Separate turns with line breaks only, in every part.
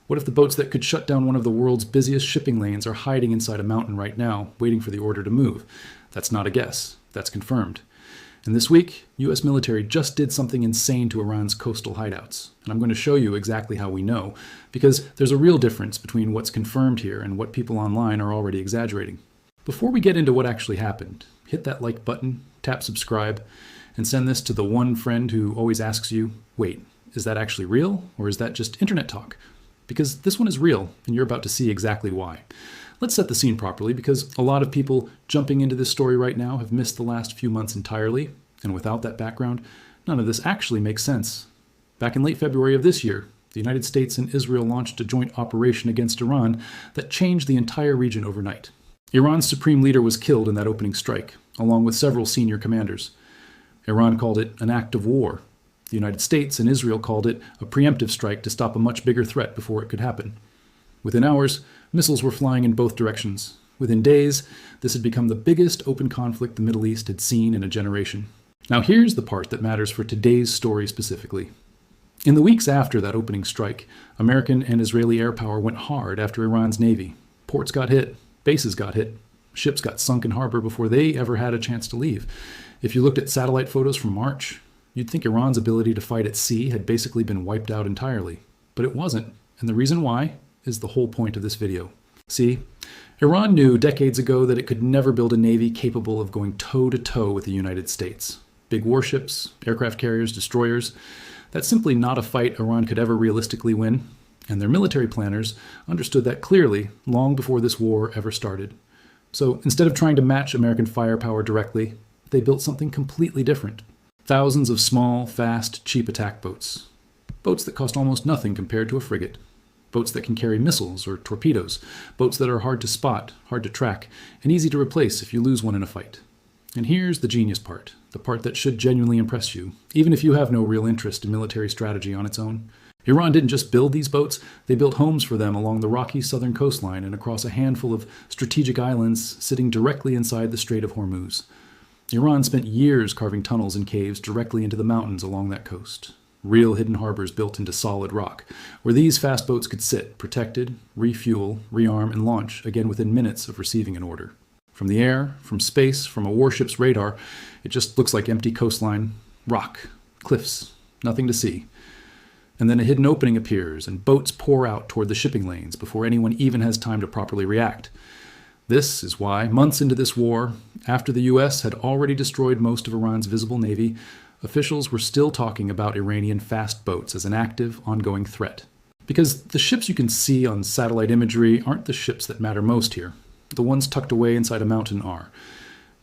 What if the boats that could shut down one of the world's busiest shipping lanes are hiding inside a mountain right now, waiting for the order to move? That's not a guess. That's confirmed. And this week, US military just did something insane to Iran's coastal hideouts. And I'm going to show you exactly how we know, because there's a real difference between what's confirmed here and what people online are already exaggerating. Before we get into what actually happened, hit that like button, tap subscribe, and send this to the one friend who always asks you, wait, is that actually real, or is that just internet talk? Because this one is real, and you're about to see exactly why. Let's set the scene properly, because a lot of people jumping into this story right now have missed the last few months entirely, and without that background, none of this actually makes sense. Back in late February of this year, the United States and Israel launched a joint operation against Iran that changed the entire region overnight. Iran's supreme leader was killed in that opening strike, along with several senior commanders. Iran called it an act of war. The United States and Israel called it a preemptive strike to stop a much bigger threat before it could happen. Within hours, missiles were flying in both directions. Within days, this had become the biggest open conflict the Middle East had seen in a generation. Now here's the part that matters for today's story specifically. In the weeks after that opening strike, American and Israeli air power went hard after Iran's navy. Ports got hit, bases got hit, ships got sunk in harbor before they ever had a chance to leave. If you looked at satellite photos from March, you'd think Iran's ability to fight at sea had basically been wiped out entirely. But it wasn't, and the reason why is the whole point of this video. See, Iran knew decades ago that it could never build a navy capable of going toe-to-toe with the United States. Big warships, aircraft carriers, destroyers. That's simply not a fight Iran could ever realistically win, and their military planners understood that clearly long before this war ever started. So instead of trying to match American firepower directly, they built something completely different. Thousands of small, fast, cheap attack boats. Boats that cost almost nothing compared to a frigate. Boats that can carry missiles or torpedoes. Boats that are hard to spot, hard to track, and easy to replace if you lose one in a fight. And here's the genius part, the part that should genuinely impress you, even if you have no real interest in military strategy on its own. Iran didn't just build these boats, they built homes for them along the rocky southern coastline and across a handful of strategic islands sitting directly inside the Strait of Hormuz. Iran spent years carving tunnels and caves directly into the mountains along that coast. Real hidden harbors built into solid rock, where these fast boats could sit, protected, refuel, rearm, and launch again within minutes of receiving an order. From the air, from space, from a warship's radar, it just looks like empty coastline, rock, cliffs, nothing to see. And then a hidden opening appears, and boats pour out toward the shipping lanes before anyone even has time to properly react. This is why, months into this war, after the US had already destroyed most of Iran's visible navy, officials were still talking about Iranian fast boats as an active, ongoing threat. Because the ships you can see on satellite imagery aren't the ships that matter most here. The ones tucked away inside a mountain are.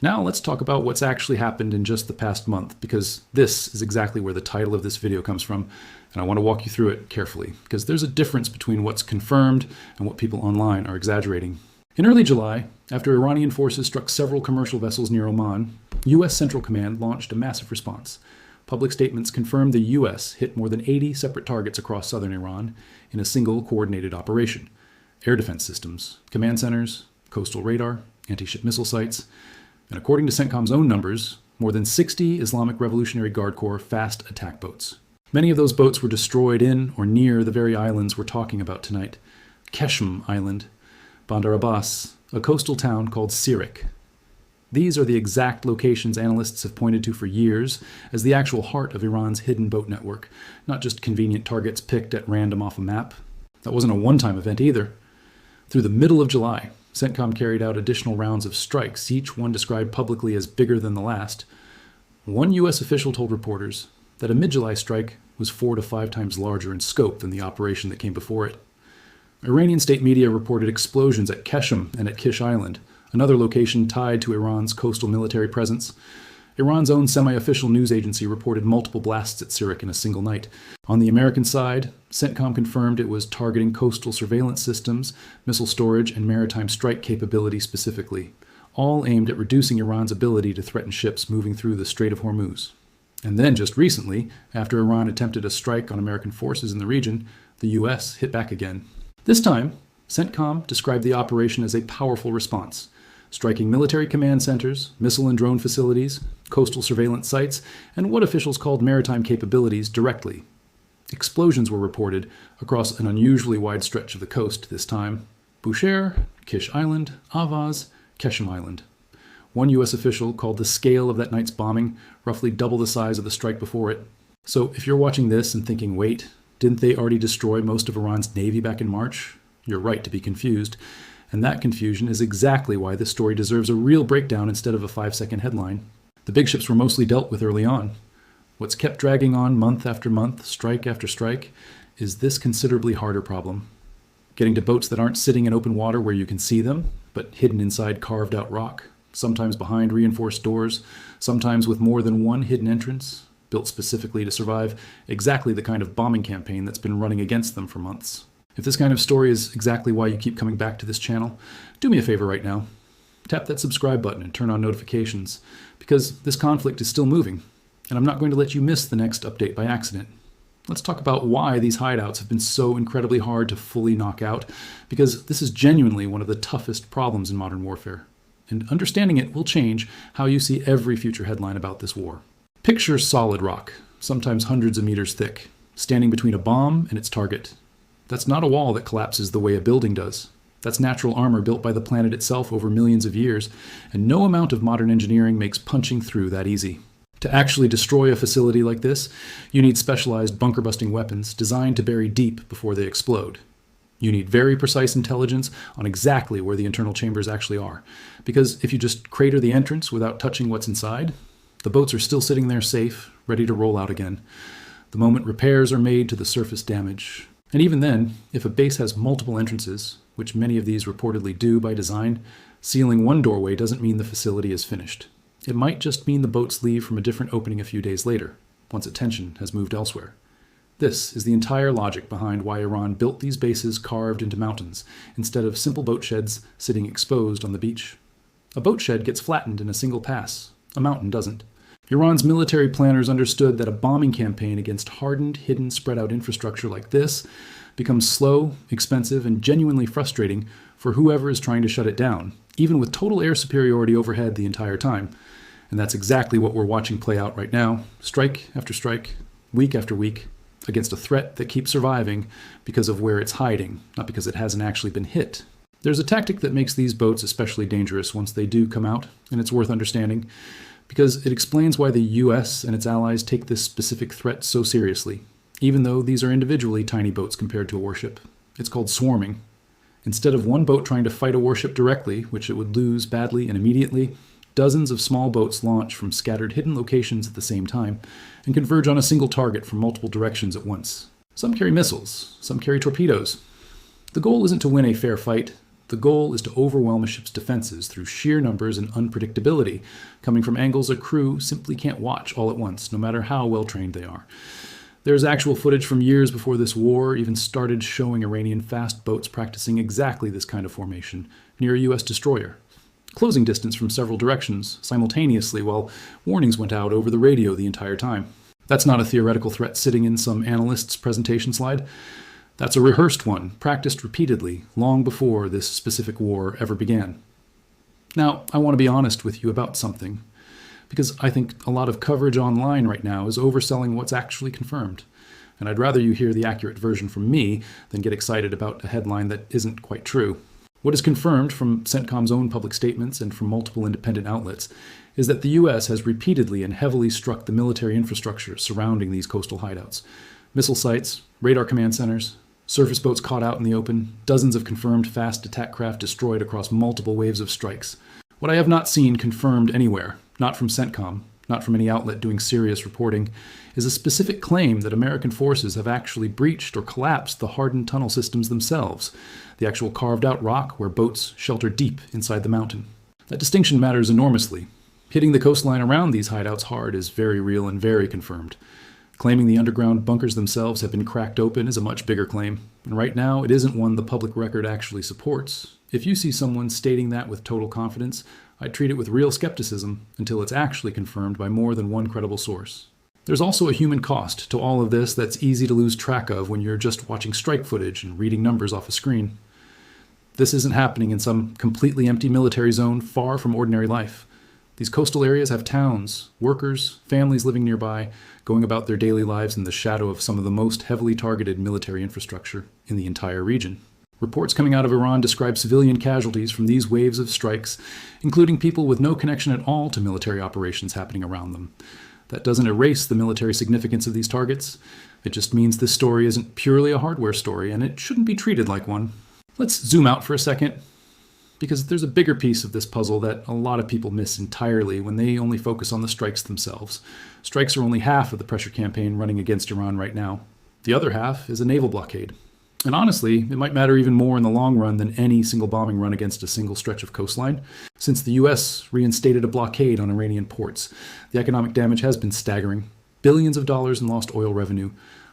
Now let's talk about what's actually happened in just the past month, because this is exactly where the title of this video comes from, and I want to walk you through it carefully, because there's a difference between what's confirmed and what people online are exaggerating. In early July, after Iranian forces struck several commercial vessels near Oman, U.S. Central Command launched a massive response. Public statements confirmed the U.S. hit more than 80 separate targets across southern Iran in a single coordinated operation. Air defense systems, command centers, coastal radar, anti-ship missile sites, and according to CENTCOM's own numbers, more than 60 Islamic Revolutionary Guard Corps fast attack boats. Many of those boats were destroyed in or near the very islands we're talking about tonight. Qeshm Island, Bandar Abbas, a coastal town called Sirik. These are the exact locations analysts have pointed to for years as the actual heart of Iran's hidden boat network, not just convenient targets picked at random off a map. That wasn't a one-time event either. Through the middle of July, CENTCOM carried out additional rounds of strikes, each one described publicly as bigger than the last. One U.S. official told reporters that a mid-July strike was 4 to 5 times larger in scope than the operation that came before it. Iranian state media reported explosions at Qeshm and at Kish Island, another location tied to Iran's coastal military presence. Iran's own semi-official news agency reported multiple blasts at Sirik in a single night. On the American side, CENTCOM confirmed it was targeting coastal surveillance systems, missile storage, and maritime strike capability specifically, all aimed at reducing Iran's ability to threaten ships moving through the Strait of Hormuz. And then just recently, after Iran attempted a strike on American forces in the region, the US hit back again. This time, CENTCOM described the operation as a powerful response, striking military command centers, missile and drone facilities, coastal surveillance sites, and what officials called maritime capabilities directly. Explosions were reported across an unusually wide stretch of the coast this time: Bushehr, Kish Island, Avaz, Qeshm Island. One U.S. official called the scale of that night's bombing roughly double the size of the strike before it. So if you're watching this and thinking, wait, didn't they already destroy most of Iran's navy back in March? You're right to be confused. And that confusion is exactly why this story deserves a real breakdown instead of a 5-second headline. The big ships were mostly dealt with early on. What's kept dragging on month after month, strike after strike, is this considerably harder problem. Getting to boats that aren't sitting in open water where you can see them, but hidden inside carved-out rock, sometimes behind reinforced doors, sometimes with more than one hidden entrance, built specifically to survive exactly the kind of bombing campaign that's been running against them for months. If this kind of story is exactly why you keep coming back to this channel, do me a favor right now. Tap that subscribe button and turn on notifications, because this conflict is still moving, and I'm not going to let you miss the next update by accident. Let's talk about why these hideouts have been so incredibly hard to fully knock out, because this is genuinely one of the toughest problems in modern warfare. And understanding it will change how you see every future headline about this war. Picture solid rock, sometimes hundreds of meters thick, standing between a bomb and its target. That's not a wall that collapses the way a building does. That's natural armor built by the planet itself over millions of years, and no amount of modern engineering makes punching through that easy. To actually destroy a facility like this, you need specialized bunker-busting weapons designed to bury deep before they explode. You need very precise intelligence on exactly where the internal chambers actually are, because if you just crater the entrance without touching what's inside, the boats are still sitting there safe, ready to roll out again, the moment repairs are made to the surface damage. And even then, if a base has multiple entrances, which many of these reportedly do by design, sealing one doorway doesn't mean the facility is finished. It might just mean the boats leave from a different opening a few days later, once attention has moved elsewhere. This is the entire logic behind why Iran built these bases carved into mountains, instead of simple boat sheds sitting exposed on the beach. A boat shed gets flattened in a single pass. A mountain doesn't. Iran's military planners understood that a bombing campaign against hardened, hidden, spread-out infrastructure like this becomes slow, expensive, and genuinely frustrating for whoever is trying to shut it down, even with total air superiority overhead the entire time. And that's exactly what we're watching play out right now, strike after strike, week after week, against a threat that keeps surviving because of where it's hiding, not because it hasn't actually been hit. There's a tactic that makes these boats especially dangerous once they do come out, and it's worth understanding, because it explains why the US and its allies take this specific threat so seriously, even though these are individually tiny boats compared to a warship. It's called swarming. Instead of one boat trying to fight a warship directly, which it would lose badly and immediately, dozens of small boats launch from scattered hidden locations at the same time and converge on a single target from multiple directions at once. Some carry missiles, some carry torpedoes. The goal isn't to win a fair fight. The goal is to overwhelm a ship's defenses through sheer numbers and unpredictability, coming from angles a crew simply can't watch all at once, no matter how well trained they are. There's actual footage from years before this war even started showing Iranian fast boats practicing exactly this kind of formation near a US destroyer, closing distance from several directions simultaneously while warnings went out over the radio the entire time. That's not a theoretical threat sitting in some analyst's presentation slide. That's a rehearsed one, practiced repeatedly, long before this specific war ever began. Now, I want to be honest with you about something, because I think a lot of coverage online right now is overselling what's actually confirmed. And I'd rather you hear the accurate version from me than get excited about a headline that isn't quite true. What is confirmed from CENTCOM's own public statements and from multiple independent outlets is that the US has repeatedly and heavily struck the military infrastructure surrounding these coastal hideouts. Missile sites, radar command centers, surface boats caught out in the open, dozens of confirmed fast attack craft destroyed across multiple waves of strikes. What I have not seen confirmed anywhere, not from CENTCOM, not from any outlet doing serious reporting, is a specific claim that American forces have actually breached or collapsed the hardened tunnel systems themselves, the actual carved-out rock where boats shelter deep inside the mountain. That distinction matters enormously. Hitting the coastline around these hideouts hard is very real and very confirmed. Claiming the underground bunkers themselves have been cracked open is a much bigger claim, and right now it isn't one the public record actually supports. If you see someone stating that with total confidence, I'd treat it with real skepticism until it's actually confirmed by more than one credible source. There's also a human cost to all of this that's easy to lose track of when you're just watching strike footage and reading numbers off a screen. This isn't happening in some completely empty military zone far from ordinary life. These coastal areas have towns, workers, families living nearby, going about their daily lives in the shadow of some of the most heavily targeted military infrastructure in the entire region. Reports coming out of Iran describe civilian casualties from these waves of strikes, including people with no connection at all to military operations happening around them. That doesn't erase the military significance of these targets. It just means this story isn't purely a hardware story, and it shouldn't be treated like one. Let's zoom out for a second, because there's a bigger piece of this puzzle that a lot of people miss entirely when they only focus on the strikes themselves. Strikes are only half of the pressure campaign running against Iran right now. The other half is a naval blockade. And honestly, it might matter even more in the long run than any single bombing run against a single stretch of coastline. Since the US reinstated a blockade on Iranian ports, the economic damage has been staggering. Billions of dollars in lost oil revenue,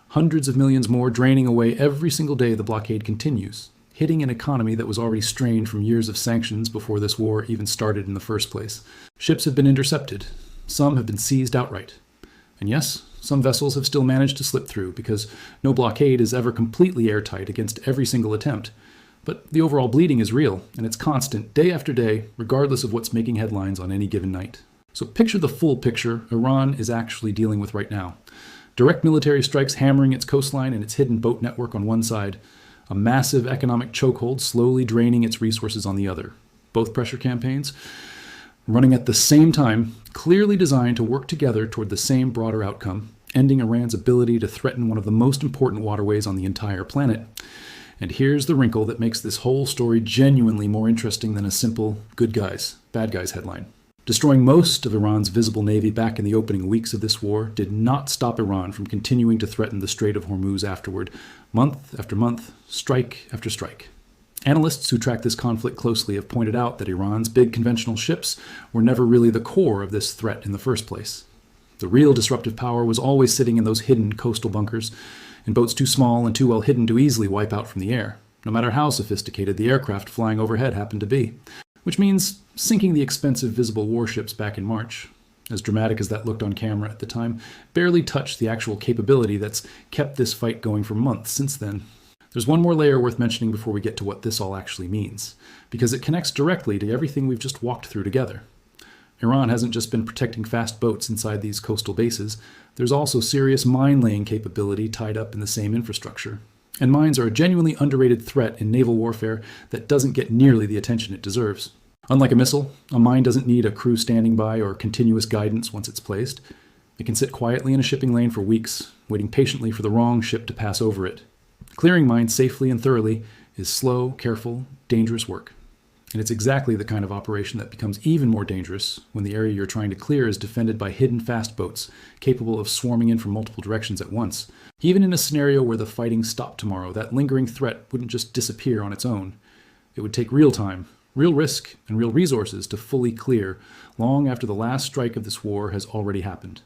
hundreds of millions more draining away every single day the blockade continues, hitting an economy that was already strained from years of sanctions before this war even started in the first place. Ships have been intercepted. Some have been seized outright. And yes, some vessels have still managed to slip through because no blockade is ever completely airtight against every single attempt. But the overall bleeding is real, and it's constant day after day, regardless of what's making headlines on any given night. So picture the full picture Iran is actually dealing with right now. Direct military strikes hammering its coastline and its hidden boat network on one side, a massive economic chokehold slowly draining its resources on the other. Both pressure campaigns running at the same time, clearly designed to work together toward the same broader outcome, ending Iran's ability to threaten one of the most important waterways on the entire planet. And here's the wrinkle that makes this whole story genuinely more interesting than a simple good guys, bad guys headline. Destroying most of Iran's visible navy back in the opening weeks of this war did not stop Iran from continuing to threaten the Strait of Hormuz afterward, month after month, strike after strike. Analysts who track this conflict closely have pointed out that Iran's big conventional ships were never really the core of this threat in the first place. The real disruptive power was always sitting in those hidden coastal bunkers, in boats too small and too well hidden to easily wipe out from the air, no matter how sophisticated the aircraft flying overhead happened to be. Which means sinking the expensive visible warships back in March, as dramatic as that looked on camera at the time, barely touched the actual capability that's kept this fight going for months since then. There's one more layer worth mentioning before we get to what this all actually means, because it connects directly to everything we've just walked through together. Iran hasn't just been protecting fast boats inside these coastal bases, there's also serious mine-laying capability tied up in the same infrastructure. And mines are a genuinely underrated threat in naval warfare that doesn't get nearly the attention it deserves. Unlike a missile, a mine doesn't need a crew standing by or continuous guidance once it's placed. It can sit quietly in a shipping lane for weeks, waiting patiently for the wrong ship to pass over it. Clearing mines safely and thoroughly is slow, careful, dangerous work. And it's exactly the kind of operation that becomes even more dangerous when the area you're trying to clear is defended by hidden fast boats, capable of swarming in from multiple directions at once. Even in a scenario where the fighting stopped tomorrow, that lingering threat wouldn't just disappear on its own. It would take real time, real risk, and real resources to fully clear, long after the last strike of this war has already happened.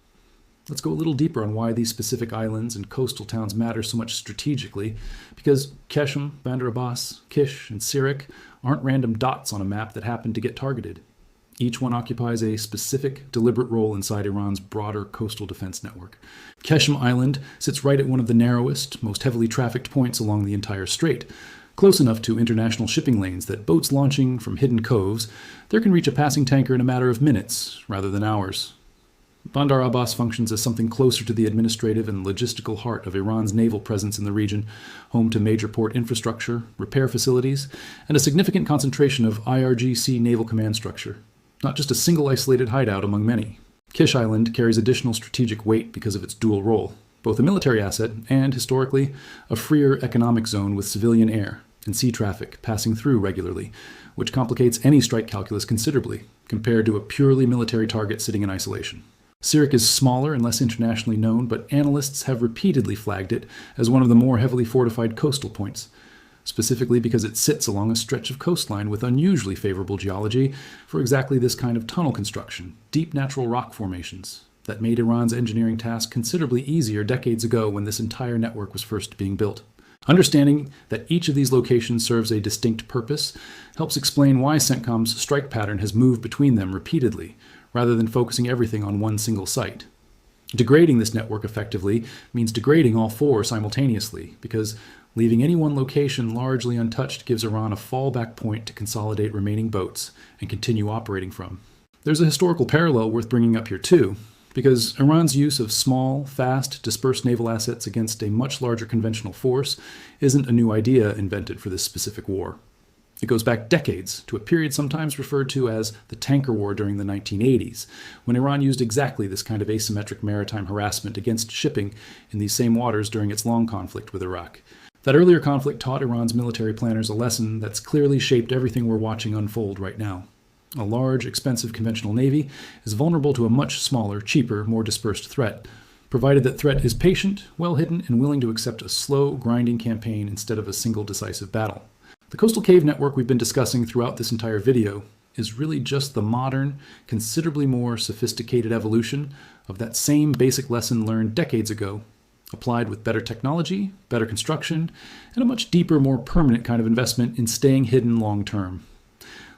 Let's go a little deeper on why these specific islands and coastal towns matter so much strategically, because Qeshm, Bandar Abbas, Kish, and Sirik aren't random dots on a map that happen to get targeted. Each one occupies a specific, deliberate role inside Iran's broader coastal defense network. Qeshm Island sits right at one of the narrowest, most heavily trafficked points along the entire strait, close enough to international shipping lanes that boats launching from hidden coves there can reach a passing tanker in a matter of minutes rather than hours. Bandar Abbas functions as something closer to the administrative and logistical heart of Iran's naval presence in the region, home to major port infrastructure, repair facilities, and a significant concentration of IRGC naval command structure. Not just a single isolated hideout among many. Kish Island carries additional strategic weight because of its dual role, both a military asset and, historically, a freer economic zone with civilian air and sea traffic passing through regularly, which complicates any strike calculus considerably, compared to a purely military target sitting in isolation. Sirik is smaller and less internationally known, but analysts have repeatedly flagged it as one of the more heavily fortified coastal points, specifically because it sits along a stretch of coastline with unusually favorable geology for exactly this kind of tunnel construction, deep natural rock formations, that made Iran's engineering task considerably easier decades ago when this entire network was first being built. Understanding that each of these locations serves a distinct purpose helps explain why CENTCOM's strike pattern has moved between them repeatedly, rather than focusing everything on one single site. Degrading this network effectively means degrading all four simultaneously, because leaving any one location largely untouched gives Iran a fallback point to consolidate remaining boats and continue operating from. There's a historical parallel worth bringing up here too, because Iran's use of small, fast, dispersed naval assets against a much larger conventional force isn't a new idea invented for this specific war. It goes back decades to a period sometimes referred to as the tanker war during the 1980s, when Iran used exactly this kind of asymmetric maritime harassment against shipping in these same waters during its long conflict with Iraq. That earlier conflict taught Iran's military planners a lesson that's clearly shaped everything we're watching unfold right now. A large, expensive conventional navy is vulnerable to a much smaller, cheaper, more dispersed threat, provided that threat is patient, well-hidden, and willing to accept a slow, grinding campaign instead of a single decisive battle. The coastal cave network we've been discussing throughout this entire video is really just the modern, considerably more sophisticated evolution of that same basic lesson learned decades ago, applied with better technology, better construction, and a much deeper, more permanent kind of investment in staying hidden long term.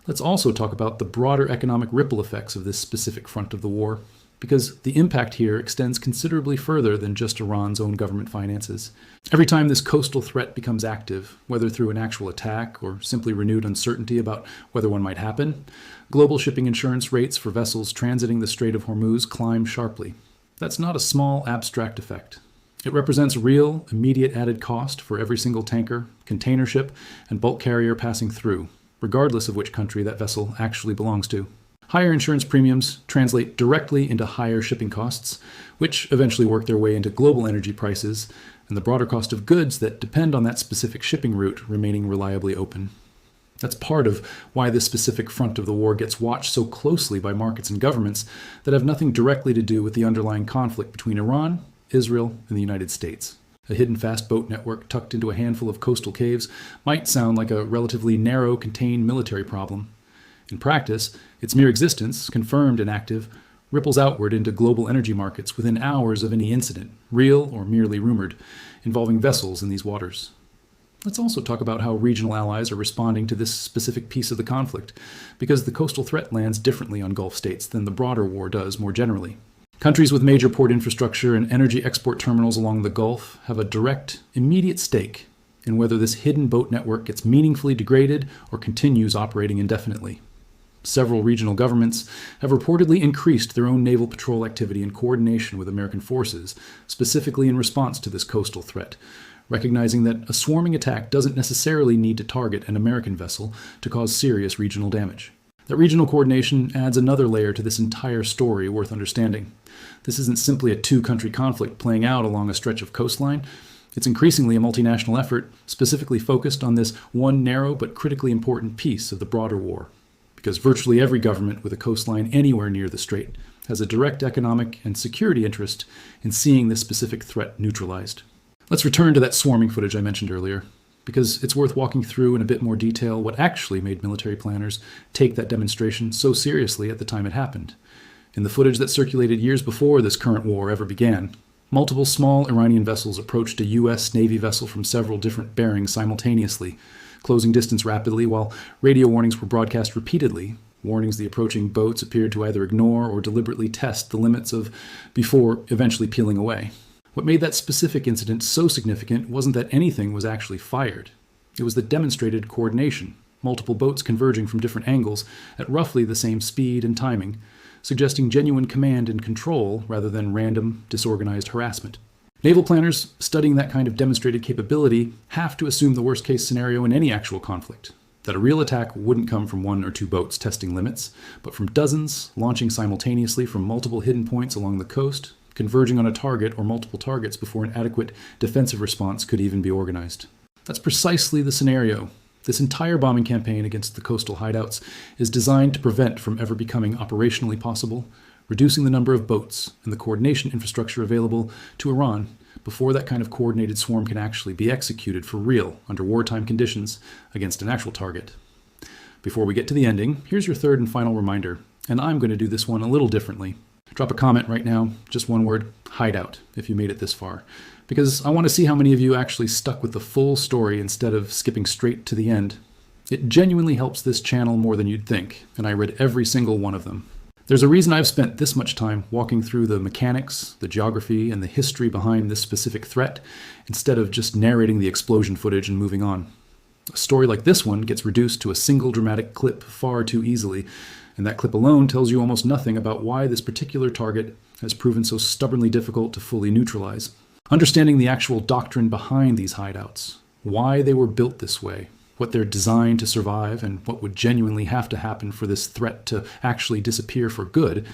Let's also talk about the broader economic ripple effects of this specific front of the war, because the impact here extends considerably further than just Iran's own government finances. Every time this coastal threat becomes active, whether through an actual attack or simply renewed uncertainty about whether one might happen, global shipping insurance rates for vessels transiting the Strait of Hormuz climb sharply. That's not a small, abstract effect. It represents real, immediate added cost for every single tanker, container ship, and bulk carrier passing through, regardless of which country that vessel actually belongs to. Higher insurance premiums translate directly into higher shipping costs, which eventually work their way into global energy prices and the broader cost of goods that depend on that specific shipping route remaining reliably open. That's part of why this specific front of the war gets watched so closely by markets and governments that have nothing directly to do with the underlying conflict between Iran, Israel, and the United States. A hidden fast boat network tucked into a handful of coastal caves might sound like a relatively narrow, contained military problem. In practice, its mere existence, confirmed and active, ripples outward into global energy markets within hours of any incident, real or merely rumored, involving vessels in these waters. Let's also talk about how regional allies are responding to this specific piece of the conflict, because the coastal threat lands differently on Gulf states than the broader war does more generally. Countries with major port infrastructure and energy export terminals along the Gulf have a direct, immediate stake in whether this hidden boat network gets meaningfully degraded or continues operating indefinitely. Several regional governments have reportedly increased their own naval patrol activity in coordination with American forces, specifically in response to this coastal threat, recognizing that a swarming attack doesn't necessarily need to target an American vessel to cause serious regional damage. That regional coordination adds another layer to this entire story worth understanding. This isn't simply a two-country conflict playing out along a stretch of coastline. It's increasingly a multinational effort specifically focused on this one narrow but critically important piece of the broader war, because virtually every government with a coastline anywhere near the strait has a direct economic and security interest in seeing this specific threat neutralized. Let's return to that swarming footage I mentioned earlier, because it's worth walking through in a bit more detail what actually made military planners take that demonstration so seriously at the time it happened. In the footage that circulated years before this current war ever began, multiple small Iranian vessels approached a U.S. Navy vessel from several different bearings simultaneously, closing distance rapidly while radio warnings were broadcast repeatedly, warnings the approaching boats appeared to either ignore or deliberately test the limits of before eventually peeling away. What made that specific incident so significant wasn't that anything was actually fired. It was the demonstrated coordination, multiple boats converging from different angles at roughly the same speed and timing, suggesting genuine command and control rather than random, disorganized harassment. Naval planners studying that kind of demonstrated capability have to assume the worst-case scenario in any actual conflict, that a real attack wouldn't come from one or two boats testing limits, but from dozens launching simultaneously from multiple hidden points along the coast, converging on a target or multiple targets before an adequate defensive response could even be organized. That's precisely the scenario. This entire bombing campaign against the coastal hideouts is designed to prevent from ever becoming operationally possible, reducing the number of boats and the coordination infrastructure available to Iran before that kind of coordinated swarm can actually be executed for real under wartime conditions against an actual target. Before we get to the ending, here's your third and final reminder, and I'm going to do this one a little differently. Drop a comment right now, just one word, hideout, if you made it this far, because I want to see how many of you actually stuck with the full story instead of skipping straight to the end. It genuinely helps this channel more than you'd think, and I read every single one of them. There's a reason I've spent this much time walking through the mechanics, the geography, and the history behind this specific threat, instead of just narrating the explosion footage and moving on. A story like this one gets reduced to a single dramatic clip far too easily, And that clip alone tells you almost nothing about why this particular target has proven so stubbornly difficult to fully neutralize. Understanding the actual doctrine behind these hideouts, why they were built this way, what they're designed to survive, and what would genuinely have to happen for this threat to actually disappear for good,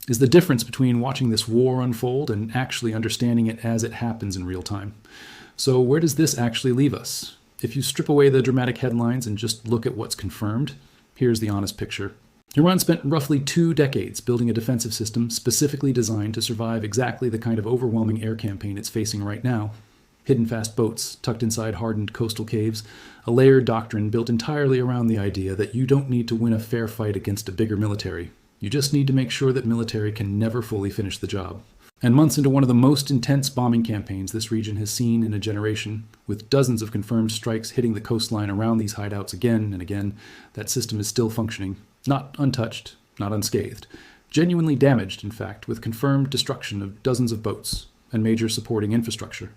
is the difference between watching this war unfold and actually understanding it as it happens in real time. So where does this actually leave us? If you strip away the dramatic headlines and just look at what's confirmed, here's the honest picture. Iran spent roughly 2 decades building a defensive system specifically designed to survive exactly the kind of overwhelming air campaign it's facing right now. Hidden fast boats tucked inside hardened coastal caves, a layered doctrine built entirely around the idea that you don't need to win a fair fight against a bigger military. You just need to make sure that military can never fully finish the job. And months into one of the most intense bombing campaigns this region has seen in a generation, with dozens of confirmed strikes hitting the coastline around these hideouts again and again, that system is still functioning. Not untouched, not unscathed. Genuinely damaged, in fact, with confirmed destruction of dozens of boats and major supporting infrastructure.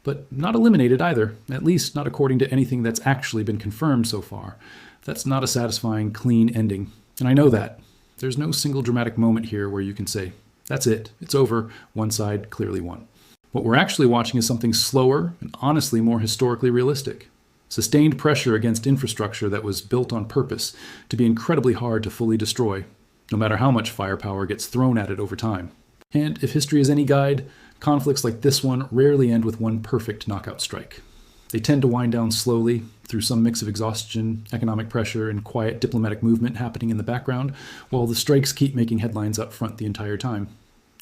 But not eliminated either, at least not according to anything that's actually been confirmed so far. That's not a satisfying, clean ending. And I know that. There's no single dramatic moment here where you can say, that's it, it's over, one side clearly won. What we're actually watching is something slower and honestly more historically realistic. Sustained pressure against infrastructure that was built on purpose to be incredibly hard to fully destroy, no matter how much firepower gets thrown at it over time. And if history is any guide, conflicts like this one rarely end with one perfect knockout strike. They tend to wind down slowly through some mix of exhaustion, economic pressure, and quiet diplomatic movement happening in the background, while the strikes keep making headlines up front the entire time.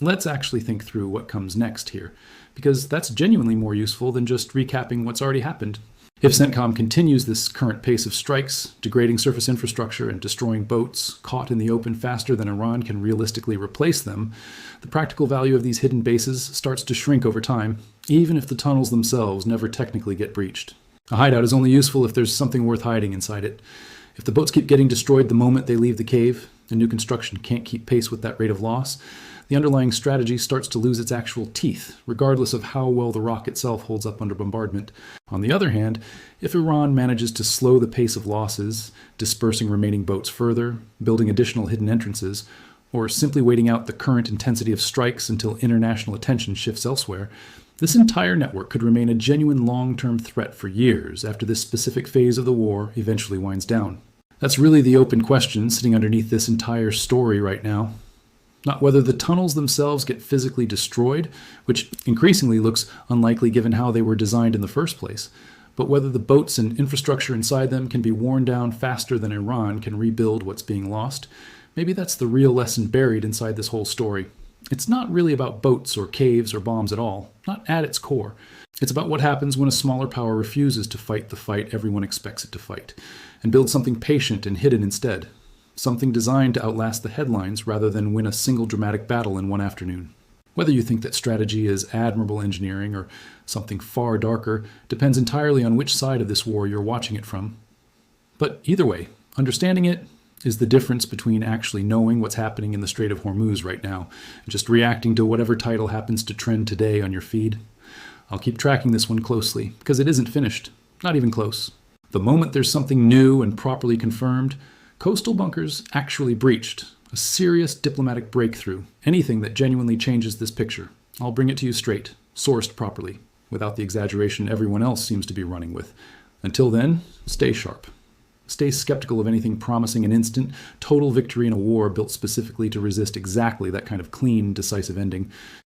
Let's actually think through what comes next here, because that's genuinely more useful than just recapping what's already happened. If CENTCOM continues this current pace of strikes, degrading surface infrastructure and destroying boats caught in the open faster than Iran can realistically replace them, the practical value of these hidden bases starts to shrink over time, even if the tunnels themselves never technically get breached. A hideout is only useful if there's something worth hiding inside it. If the boats keep getting destroyed the moment they leave the cave, and new construction can't keep pace with that rate of loss, the underlying strategy starts to lose its actual teeth, regardless of how well the rock itself holds up under bombardment. On the other hand, if Iran manages to slow the pace of losses, dispersing remaining boats further, building additional hidden entrances, or simply waiting out the current intensity of strikes until international attention shifts elsewhere, this entire network could remain a genuine long-term threat for years after this specific phase of the war eventually winds down. That's really the open question sitting underneath this entire story right now. Not whether the tunnels themselves get physically destroyed, which increasingly looks unlikely given how they were designed in the first place, but whether the boats and infrastructure inside them can be worn down faster than Iran can rebuild what's being lost. Maybe that's the real lesson buried inside this whole story. It's not really about boats or caves or bombs at all, not at its core. It's about what happens when a smaller power refuses to fight the fight everyone expects it to fight, and builds something patient and hidden instead. Something designed to outlast the headlines rather than win a single dramatic battle in one afternoon. Whether you think that strategy is admirable engineering or something far darker depends entirely on which side of this war you're watching it from. But either way, understanding it is the difference between actually knowing what's happening in the Strait of Hormuz right now and just reacting to whatever title happens to trend today on your feed. I'll keep tracking this one closely because it isn't finished, not even close. The moment there's something new and properly confirmed, coastal bunkers actually breached, a serious diplomatic breakthrough, anything that genuinely changes this picture. I'll bring it to you straight, sourced properly, without the exaggeration everyone else seems to be running with. Until then, stay sharp. Stay skeptical of anything promising an instant, total victory in a war built specifically to resist exactly that kind of clean, decisive ending.